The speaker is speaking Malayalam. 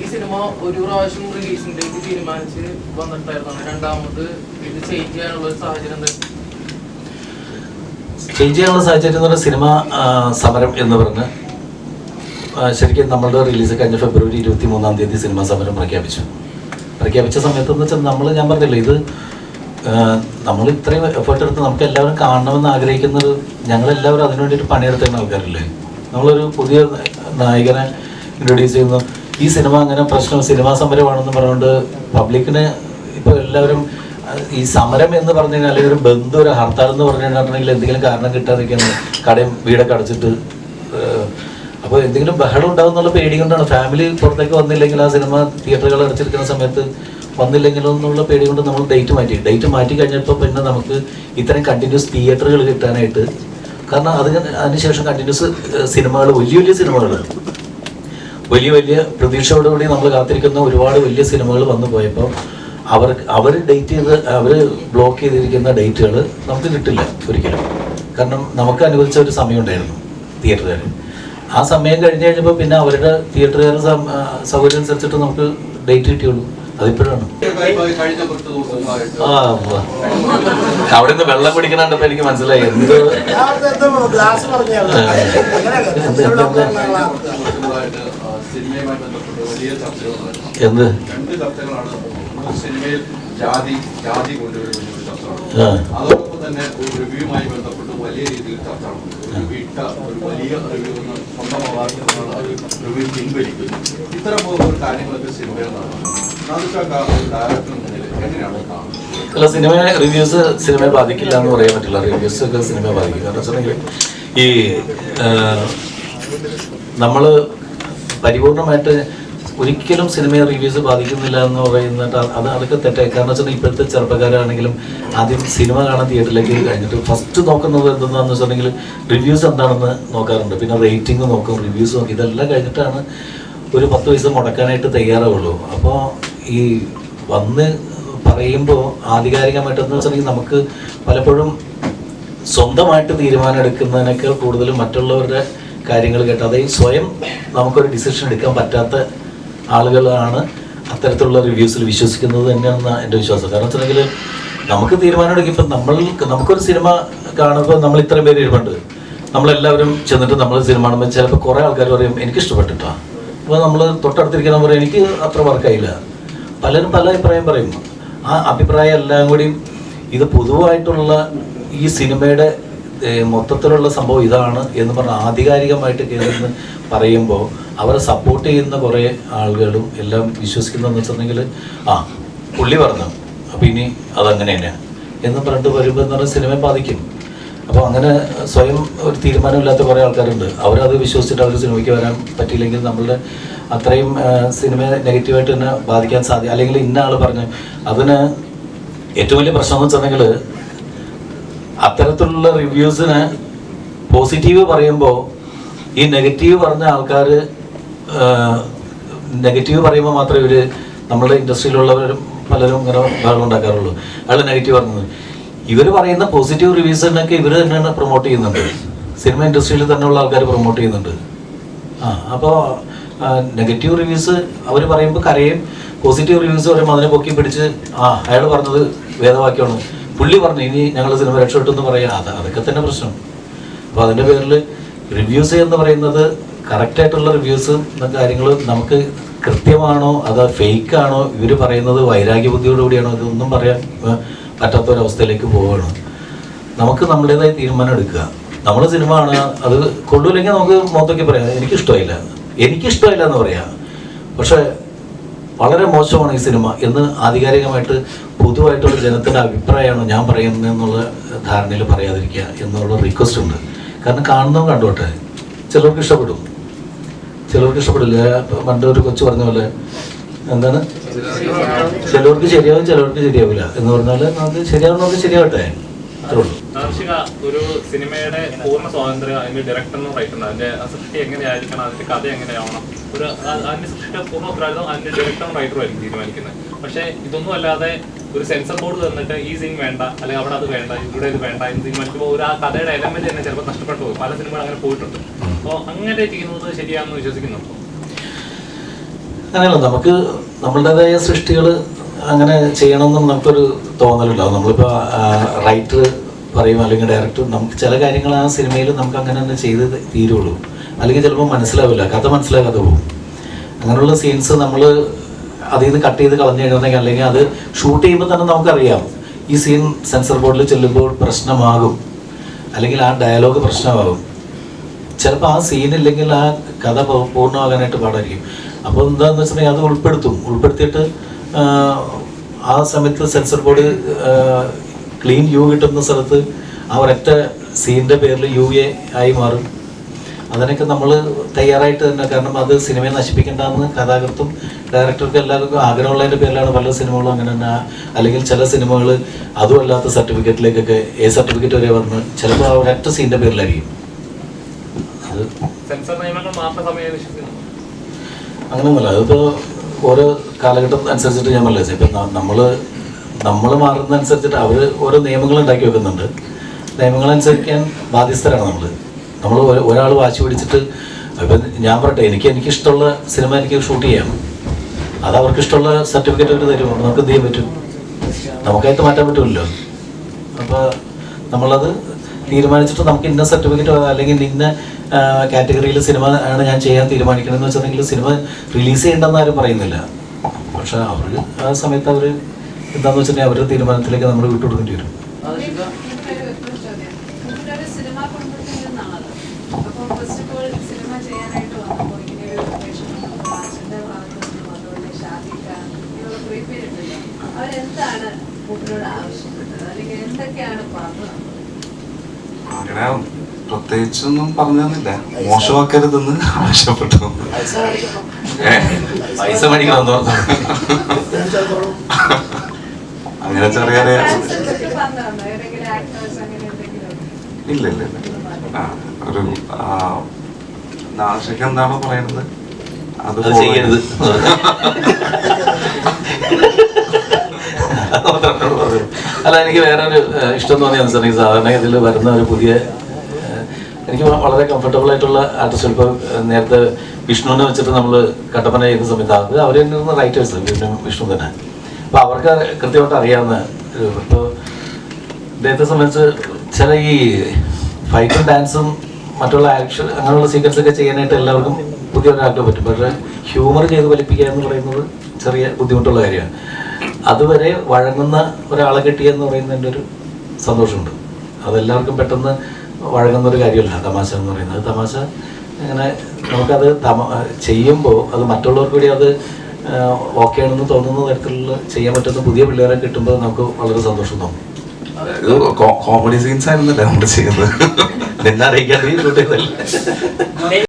ഈ സിനിമ ഒരു പ്രാവശ്യം റിലീസിലേക്ക് തീരുമാനിച്ച് വന്നിട്ടായിരുന്നു. രണ്ടാമത് ഇത് ചേഞ്ച് ചെയ്യാനുള്ള സാഹചര്യം ചേഞ്ച് ചെയ്യാനുള്ള സാഹചര്യം എന്ന് പറഞ്ഞാൽ സിനിമ സമരം എന്ന് പറഞ്ഞ് ശരിക്കും നമ്മളുടെ റിലീസ് കഴിഞ്ഞ ഫെബ്രുവരി 23 സിനിമാ സമരം പ്രഖ്യാപിച്ച സമയത്ത് എന്ന് വെച്ചാൽ ഞാൻ പറഞ്ഞില്ലേ, ഇത് നമ്മൾ ഇത്രയും എഫേർട്ട് എടുത്ത് നമുക്ക് എല്ലാവരും കാണണമെന്ന് ആഗ്രഹിക്കുന്നത്, ഞങ്ങളെല്ലാവരും അതിനു വേണ്ടിയിട്ട് പണിയെടുത്തുന്ന ആൾക്കാരില്ലേ. നമ്മളൊരു പുതിയ നായകനെ ഇൻട്രൊഡ്യൂസ് ചെയ്യുന്നു, ഈ സിനിമ അങ്ങനെ സിനിമാ സമരമാണെന്ന് പറഞ്ഞുകൊണ്ട് പബ്ലിക്കിന് ഇപ്പോൾ എല്ലാവരും ഈ സമരം എന്ന് പറഞ്ഞു കഴിഞ്ഞാൽ, അല്ലെങ്കിൽ ഒരു ബന്ധു ഒരു ഹർത്താൽ എന്ന് പറഞ്ഞു കഴിഞ്ഞിട്ടുണ്ടെങ്കിൽ എന്തെങ്കിലും കാരണം കിട്ടാതിരിക്കുന്നത്, കടയും വീടൊക്കെ അടച്ചിട്ട് അപ്പോൾ എന്തെങ്കിലും ബഹളം ഉണ്ടാവും എന്നുള്ള പേടി കൊണ്ടാണ്. ഫാമിലി പുറത്തേക്ക് വന്നില്ലെങ്കിൽ, ആ സിനിമ തിയേറ്ററുകൾ അടച്ചിരിക്കുന്ന സമയത്ത് വന്നില്ലെങ്കിലോ എന്നുള്ള പേടി കൊണ്ട് നമ്മൾ ഡേറ്റ് മാറ്റി കഴിഞ്ഞപ്പോൾ പിന്നെ നമുക്ക് ഇത്തരം കണ്ടിന്യൂസ് തിയേറ്ററുകൾ കിട്ടാനായിട്ട്, കാരണം അതിനുശേഷം കണ്ടിന്യൂസ് സിനിമകൾ, വലിയ സിനിമകൾ, വലിയ പ്രതീക്ഷയോടുകൂടി നമ്മൾ കാത്തിരിക്കുന്ന ഒരുപാട് വലിയ സിനിമകൾ വന്നു പോയപ്പോൾ അവർ ബ്ലോക്ക് ചെയ്തിരിക്കുന്ന ഡേറ്റുകൾ നമുക്ക് കിട്ടില്ല ഒരിക്കലും. കാരണം നമുക്ക് അനുവദിച്ച ഒരു സമയം ഉണ്ടായിരുന്നു തിയേറ്ററുകാർ. ആ സമയം കഴിഞ്ഞപ്പോൾ പിന്നെ അവരുടെ തിയേറ്ററുകാരുടെ സൗകര്യം അനുസരിച്ചിട്ട് നമുക്ക് ഡേറ്റ് കിട്ടിയുള്ളൂ. അതിപ്പോഴാണ് അവിടെ നിന്ന് വെള്ളം കുടിക്കണണ്ടപ്പോ എനിക്ക് മനസ്സിലായി എന്ത് സിനിമയിൽ ജാതി കൊണ്ടുവരുന്ന ഒരു ചർച്ചയാണ്. അതോടൊപ്പം തന്നെ ഒരു റിവ്യൂമായി ബന്ധപ്പെട്ട് വലിയ രീതിയിൽ ചർച്ചയാണ്. ഒരു വലിയ റിവ്യൂ സ്വന്തം അവകാശത്തിനുള്ള ഒരു റിവ്യൂ പിൻവലിക്കുന്നു. ഇത്തരം ഒരു കാര്യങ്ങളൊക്കെ സിനിമയിൽ നടക്കുന്നു. ഡയറക്ടറിന് മുന്നിൽ എങ്ങനെയാണ് കാണുന്നത്? അല്ല, സിനിമയെ ബാധിക്കില്ല എന്ന് പറയാൻ പറ്റില്ല. റിവ്യൂസ് ഒക്കെ സിനിമയെ ബാധിക്കും. കാരണം വെച്ചിട്ടുണ്ടെങ്കിൽ ഈ നമ്മൾ പരിപൂർണമായിട്ട് ഒരിക്കലും സിനിമയെ റിവ്യൂസ് ബാധിക്കുന്നില്ല എന്ന് പറയുന്നത് അതൊക്കെ തെറ്റായി. കാരണം വെച്ചാൽ ഇപ്പോഴത്തെ ചെറുപ്പക്കാരാണെങ്കിലും ആദ്യം സിനിമ കാണാൻ തിയേറ്ററിലേക്ക് കഴിഞ്ഞിട്ട് ഫസ്റ്റ് നോക്കുന്നത് എന്താണെന്ന് വെച്ചിട്ടുണ്ടെങ്കിൽ റിവ്യൂസ് എന്താണെന്ന് നോക്കാറുണ്ട്. പിന്നെ റേറ്റിംഗ് നോക്കും, റിവ്യൂസ് നോക്കും. ഇതെല്ലാം കഴിഞ്ഞിട്ടാണ് ഒരു 10 പൈസ മുടക്കാനായിട്ട് തയ്യാറാവുള്ളൂ. അപ്പോൾ ഈ വന്ന് പറയുമ്പോൾ ആധികാരികമായിട്ടെന്ന് വെച്ചിട്ടുണ്ടെങ്കിൽ നമുക്ക് പലപ്പോഴും സ്വന്തമായിട്ട് തീരുമാനം എടുക്കുന്നതിനേക്കാൾ കൂടുതലും മറ്റുള്ളവരുടെ കാര്യങ്ങൾ കേട്ട്, അതായത് സ്വയം നമുക്കൊരു ഡിസിഷൻ എടുക്കാൻ പറ്റാത്ത ആളുകളാണ് അത്തരത്തിലുള്ള റിവ്യൂസിൽ വിശ്വസിക്കുന്നത് തന്നെയാണ് എൻ്റെ വിശ്വാസം. കാരണം വെച്ചിട്ടുണ്ടെങ്കിൽ നമുക്ക് തീരുമാനം എടുക്കുമ്പോൾ നമുക്കൊരു സിനിമ കാണുമ്പോൾ നമ്മൾ ഇത്രയും പേര് ഇരുപുണ്ട്, നമ്മളെല്ലാവരും ചെന്നിട്ട് നമ്മൾ സിനിമ കാണുമ്പോൾ ചിലപ്പോൾ കുറേ ആൾക്കാർ പറയും എനിക്കിഷ്ടപ്പെട്ടിട്ടാ. അപ്പോൾ നമ്മൾ തൊട്ടടുത്തിരിക്കുന്ന പറയും എനിക്ക് അത്ര വർക്കായില്ല. പലരും പല അഭിപ്രായം പറയും. ആ അഭിപ്രായം എല്ലാം കൂടി ഇത് പൊതുവായിട്ടുള്ള ഈ സിനിമയുടെ മൊത്തത്തിലുള്ള സംഭവം ഇതാണ് എന്ന് പറഞ്ഞ് ആധികാരികമായിട്ട് കയറുന്ന പറയുമ്പോൾ അവരെ സപ്പോർട്ട് ചെയ്യുന്ന കുറേ ആളുകളും എല്ലാം വിശ്വസിക്കുന്നതെന്ന് വെച്ചിട്ടുണ്ടെങ്കിൽ പുള്ളി പറഞ്ഞു അപ്പോൾ ഇനി അതങ്ങനെ തന്നെയാണ് എന്ന് പറഞ്ഞിട്ട് വരുമ്പോൾ എന്ന് പറഞ്ഞാൽ സിനിമയെ ബാധിക്കും. അപ്പോൾ അങ്ങനെ സ്വയം ഒരു തീരുമാനമില്ലാത്ത കുറേ ആൾക്കാരുണ്ട്. അവരത് വിശ്വസിച്ചിട്ട് അവർ സിനിമയ്ക്ക് വരാൻ പറ്റിയില്ലെങ്കിൽ നമ്മളുടെ അത്രയും സിനിമയെ നെഗറ്റീവായിട്ട് തന്നെ ബാധിക്കാൻ സാധ്യത. അല്ലെങ്കിൽ ഇന്ന ആൾ പറഞ്ഞു അതിന് ഏറ്റവും വലിയ പ്രശ്നം എന്ന് വെച്ചിട്ടുണ്ടെങ്കിൽ അത്തരത്തിലുള്ള റിവ്യൂസിന് പോസിറ്റീവ് പറയുമ്പോൾ ഈ നെഗറ്റീവ് പറഞ്ഞ ആൾക്കാർ നെഗറ്റീവ് പറയുമ്പോൾ മാത്രമേ ഇവർ നമ്മളുടെ ഇൻഡസ്ട്രിയിലുള്ളവരും പലരും ഇങ്ങനെ ബഹളം ഉണ്ടാക്കാറുള്ളൂ. അയാൾ നെഗറ്റീവ് പറഞ്ഞത് ഇവർ പറയുന്ന പോസിറ്റീവ് റിവ്യൂസിനൊക്കെ ഇവർ തന്നെയാണ് പ്രൊമോട്ട് ചെയ്യുന്നുണ്ട്. സിനിമ ഇൻഡസ്ട്രിയിൽ തന്നെയുള്ള ആൾക്കാർ പ്രൊമോട്ട് ചെയ്യുന്നുണ്ട്. അപ്പോൾ നെഗറ്റീവ് റിവ്യൂസ് അവർ പറയുമ്പോൾ കരയും, പോസിറ്റീവ് റിവ്യൂസ് പറയുമ്പോൾ അതിനെ പൊക്കി പിടിച്ച് അയാൾ പറഞ്ഞത് വേദവാക്യമാണ്, പുള്ളി പറഞ്ഞു ഇനി ഞങ്ങൾ സിനിമ രക്ഷപ്പെട്ടെന്ന് പറയാം. അതൊക്കെ തന്നെ പ്രശ്നം. അപ്പോൾ അതിൻ്റെ പേരിൽ റിവ്യൂസ് എന്ന് പറയുന്നത് കറക്റ്റായിട്ടുള്ള റിവ്യൂസ് കാര്യങ്ങൾ നമുക്ക് കൃത്യമാണോ അതോ ഫേക്കാണോ, ഇവർ പറയുന്നത് വൈരാഗ്യ ബുദ്ധിയോടുകൂടിയാണോ, ഇതൊന്നും പറയാൻ പറ്റാത്തൊരവസ്ഥയിലേക്ക് പോവുകയാണ്. നമുക്ക് നമ്മുടേതായ തീരുമാനം എടുക്കുക. നമ്മൾ സിനിമ കാണുക, അത് കൊള്ളൂല്ലെങ്കിൽ നമുക്ക് മൊത്തമൊക്കെ പറയാം എനിക്കിഷ്ടമായില്ല എന്ന് പറയാം. പക്ഷേ വളരെ മോശമാണ് ഈ സിനിമ എന്ന് ആധികാരികമായിട്ട് പൊതുവായിട്ടുള്ള ജനത്തിൻ്റെ അഭിപ്രായമാണ് ഞാൻ പറയുന്നത് എന്നുള്ള ധാരണയിൽ പറയാതിരിക്കുക എന്നുള്ള റിക്വസ്റ്റ് ഉണ്ട്. കാരണം കാണുന്നതും കണ്ടോട്ടെ, ചിലർക്ക് ഇഷ്ടപ്പെടും, ചിലർക്ക് ഇഷ്ടപ്പെടില്ല. പണ്ട് ഒരു കൊച്ചു പറഞ്ഞ പോലെ എന്താണ്, ചിലർക്ക് ശരിയാവും ചിലർക്ക് ശരിയാവില്ല എന്ന് പറഞ്ഞാൽ നമുക്ക് ശരിയാവുന്നവർക്ക് ശരിയാവട്ടെ, അത്രേ ഉള്ളൂ. ഒരു സിനിമയുടെ പൂർണ്ണ സ്വാതന്ത്ര്യം അതിന്റെ ഡയറക്ടറിനും റൈറ്ററിനും, അതിന്റെ സൃഷ്ടി എങ്ങനെയായിരിക്കണം, അതിന്റെ കഥ എങ്ങനെയാവണം, അതിന്റെ സൃഷ്ടിയുടെ പൂർണ്ണ ഉത്തരവാദിത്വം അതിന്റെ ഡയറക്ടറും റൈറ്ററും ആയിരിക്കും തീരുമാനിക്കുന്നത്. പക്ഷേ ഇതൊന്നും അല്ലാതെ ഒരു സെൻസർ ബോർഡ് തന്നിട്ട് ഈ സീൻ വേണ്ട അല്ലെങ്കിൽ അവിടെ അത് വേണ്ട ഇവിടെ ഇത് വേണ്ട എന്ന് തീരുമാനിക്കുമ്പോൾ ഒരു ആ കഥയുടെ എലമെന്റ് തന്നെ ചിലപ്പോൾ നഷ്ടപ്പെട്ടു പോകും. പല സിനിമകൾ അങ്ങനെ പോയിട്ടുണ്ട്. അപ്പോൾ അങ്ങനെ ചെയ്യുന്നത് ശരിയാണെന്ന് വിശ്വസിക്കുന്നുണ്ടോ? അങ്ങനെയല്ല, നമുക്ക് നമ്മളുടേതായ സൃഷ്ടികൾ അങ്ങനെ ചെയ്യണമെന്നും നമുക്കൊരു തോന്നലുണ്ടാവും. നമ്മളിപ്പോൾ റൈറ്റർ പറയും അല്ലെങ്കിൽ ഡയറക്ടർ, നമുക്ക് ചില കാര്യങ്ങൾ ആ സിനിമയിൽ നമുക്ക് അങ്ങനെ തന്നെ ചെയ്ത് തീരുള്ളൂ, അല്ലെങ്കിൽ ചിലപ്പോൾ മനസ്സിലാവില്ല, കഥ മനസ്സിലാക്കാതെ പോകും. അങ്ങനെയുള്ള സീൻസ് നമ്മൾ അതിൽ നിന്ന് കട്ട് ചെയ്ത് കളഞ്ഞു കഴിഞ്ഞിട്ടുണ്ടെങ്കിൽ, അല്ലെങ്കിൽ അത് ഷൂട്ട് ചെയ്യുമ്പോൾ തന്നെ നമുക്കറിയാം ഈ സീൻ സെൻസർ ബോർഡിൽ ചെല്ലുമ്പോൾ പ്രശ്നമാകും, അല്ലെങ്കിൽ ആ ഡയലോഗ് പ്രശ്നമാകും. ചിലപ്പോൾ ആ സീനില്ലെങ്കിൽ ആ കഥ പൂർണ്ണമാകാനായിട്ട് പാടായിരിക്കും. അപ്പോൾ എന്താണെന്ന് വെച്ചിട്ടുണ്ടെങ്കിൽ അത് ഉൾപ്പെടുത്തിയിട്ട് ആ സമയത്ത് സെൻസർ ബോർഡ് ക്ലീൻ യു കിട്ടുന്ന സ്ഥലത്ത് ആ ഒരൊറ്റ സീനിൻ്റെ പേരിൽ UA ആയി മാറും. അതിനൊക്കെ നമ്മൾ തയ്യാറായിട്ട് തന്നെ, കാരണം അത് സിനിമയെ നശിപ്പിക്കേണ്ടെന്ന് കഥാകൃത്തും ഡയറക്ടർക്കും എല്ലാവർക്കും ആഗ്രഹമുള്ളതിൻ്റെ പേരിലാണ് പല സിനിമകളും അങ്ങനെ തന്നെ. അല്ലെങ്കിൽ ചില സിനിമകൾ അതും അല്ലാത്ത സർട്ടിഫിക്കറ്റിലേക്കൊക്കെ A സർട്ടിഫിക്കറ്റ് വരെ വന്ന് ചിലപ്പോൾ ആ ഒരൊറ്റ സീനിൻ്റെ പേരിലായിരിക്കും. അത് സെൻസർ നിയമങ്ങൾ മാറുന്ന സമയം വിശ്വസിക്കുന്നു അങ്ങനെയൊന്നുമല്ല, അതിപ്പോൾ ഓരോ കാലഘട്ടം അനുസരിച്ചിട്ട് ഞാൻ പറഞ്ഞത്. ഇപ്പം നമ്മൾ മാറുന്നതനുസരിച്ചിട്ട് അവർ ഓരോ നിയമങ്ങൾ ഉണ്ടാക്കി വെക്കുന്നുണ്ട്. നിയമങ്ങളനുസരിക്കാൻ ബാധ്യസ്ഥരാണ് നമ്മൾ ഒരാൾ വാശി പിടിച്ചിട്ട്, ഇപ്പം ഞാൻ പറയട്ടെ, എനിക്കിഷ്ടമുള്ള സിനിമ എനിക്ക് ഷൂട്ട് ചെയ്യാം, അത് അവർക്ക് ഇഷ്ടമുള്ള സർട്ടിഫിക്കറ്റ് അവർ തരും, നമുക്ക് എന്ത് ചെയ്യാൻ പറ്റും? നമുക്കായിട്ട് മാറ്റാൻ പറ്റുമല്ലോ. അപ്പോൾ നമ്മളത് തീരുമാനിച്ചിട്ട് നമുക്ക് ഇന്ന സർട്ടിഫിക്കറ്റ് അല്ലെങ്കിൽ ഇന്ന കാറ്റഗറിയിൽ സിനിമ ആണ് ഞാൻ ചെയ്യാൻ തീരുമാനിക്കണമെന്ന് വെച്ചിട്ടുണ്ടെങ്കിൽ സിനിമ റിലീസ് ചെയ്യേണ്ടെന്ന് ആരും പറയുന്നില്ല. പക്ഷെ അവർ ആ സമയത്ത് അവർ എന്താണെന്ന് വെച്ചിട്ടുണ്ടെങ്കിൽ അവരുടെ തീരുമാനത്തിലേക്ക് നമ്മൾ വിട്ടുകൊടുക്കേണ്ടി വരും. അങ്ങനെ പ്രത്യേകിച്ചൊന്നും പറഞ്ഞില്ല, മോശമാക്കരുതെന്ന് ആവശ്യപ്പെട്ടു. പൈസ മേടിക്കണമെന്ന് പറഞ്ഞു. അങ്ങനെ ചെറിയ ഇല്ല ഒരു നാശക്ക് എന്താണോ പറയുന്നത് അത് ചെയ്യരുത്. അല്ല, എനിക്ക് വേറൊരു ഇഷ്ടം തോന്നിയ അനുസരിച്ച് സാധാരണ ഇതിൽ വരുന്ന ഒരു പുതിയ, എനിക്ക് വളരെ കംഫർട്ടബിൾ ആയിട്ടുള്ള ആർട്ടിസ്റ്റ്. ഇപ്പോൾ നേരത്തെ വിഷ്ണുവിനെ വെച്ചിട്ട് നമ്മൾ കട്ടപ്പന ചെയ്ത സമയത്ത് അവർ തന്നെ റൈറ്റേഴ്സ് വിഷ്ണു തന്നെ. അപ്പോൾ അവർക്ക് കൃത്യമായിട്ട് അറിയാവുന്ന, ഇപ്പോൾ ഇദ്ദേഹത്തെ സംബന്ധിച്ച് ചില ഈ ഫൈറ്റും ഡാൻസും മറ്റുള്ള ആക്ഷൻ അങ്ങനെയുള്ള സീക്വൻസൊക്കെ ചെയ്യാനായിട്ട് എല്ലാവർക്കും പുതിയൊരാൾക്ക് പറ്റും. പക്ഷേ ഹ്യൂമർ ചെയ്ത് ഫലിപ്പിക്കുക എന്ന് പറയുന്നത് ചെറിയ ബുദ്ധിമുട്ടുള്ള കാര്യമാണ്. അതുവരെ വഴങ്ങുന്ന ഒരാളെ കിട്ടിയെന്ന് പറയുന്നതിൻ്റെ ഒരു സന്തോഷമുണ്ട്. അതെല്ലാവർക്കും പെട്ടെന്ന് വഴങ്ങുന്നൊരു കാര്യമല്ല തമാശ എന്ന് പറയുന്നത്. തമാശ അങ്ങനെ നമുക്കത് ചെയ്യുമ്പോൾ അത് മറ്റുള്ളവർക്ക് കൂടി അത് ഓക്കെ ആണെന്ന് തോന്നുന്ന തരത്തിലുള്ള ചെയ്യാൻ പറ്റുന്ന പുതിയ പിള്ളേരെ കിട്ടുമ്പോൾ നമുക്ക് വളരെ സന്തോഷം തോന്നും. ഇത് കോമഡി സീൻസ് ആയിരുന്നല്ലേ നമ്മൾ ചെയ്യുന്നത്. എന്നെ അറിയിക്കാതെ ഷൂട്ട് ചെയ്തല്ലേ.